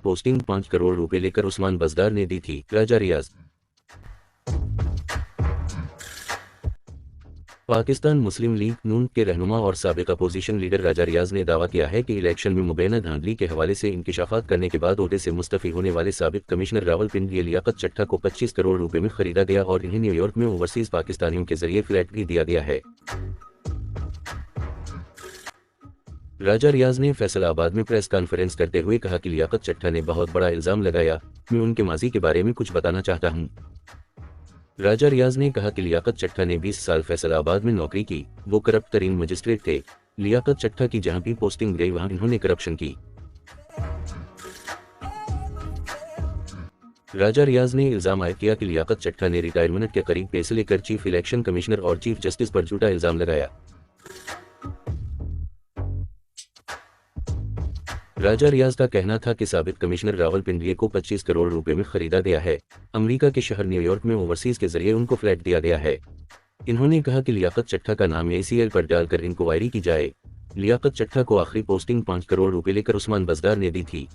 Posting 5 crore रुपए लेकर उस्मान बज़दार ने दी थी। राजा रियाज। पाकिस्तान मुस्लिम लीग नून के रहनुमा और साबिक अपोजिशन लीडर राजा रियाज ने दावा किया है कि इलेक्शन में मुबैना धांधली के हवाले से इंकिशाफात करने के बाद ओहदे से मुस्तफ़ी होने वाले साबिक कमिश्नर रावलपिंडी लियाकत चट्टा को 25 करोड़ रुपए में खरीदा गया और इन्हें न्यूयॉर्क में ओवरसीज पाकिस्तानियों के जरिए फ्लैट भी दिया गया है। राजा रियाज ने फैसलाबाद में प्रेस कॉन्फ्रेंस करते हुए कहा कि लियाकत चट्टा ने बहुत बड़ा इल्ज़ाम लगाया, मैं उनके माजी के बारे में कुछ बताना चाहता हूँ। राजा रियाज ने कहा कि लियाकत चट्टा ने 20 साल फैसलाबाद में नौकरी की, वो करप्ट तरीन मजिस्ट्रेट थे। लियाकत चट्टा की जहां भी पोस्टिंग गई वहां इन्होंने करप्शन की। राजा रियाज ने इल्जाम आयद किया कि लियाकत चट्टा ने रिटायरमेंट के करीब पैसे लेकर चीफ इलेक्शन कमिश्नर और चीफ जस्टिस पर झूठा इल्जाम लगाया। राजा रियाज का कहना था कि साबिक कमिश्नर रावलपिंडी को 25 करोड़ रुपए में खरीदा गया है। अमेरिका के शहर न्यूयॉर्क में ओवरसीज के जरिए उनको फ्लैट दिया गया है। इन्होंने कहा कि लियाकत चट्टा का नाम ACL पर डालकर इंक्वायरी की जाए। लियाकत चट्टा को आखिरी पोस्टिंग 5 करोड़ रुपए लेकर उस्मान बज़दार ने दी थी।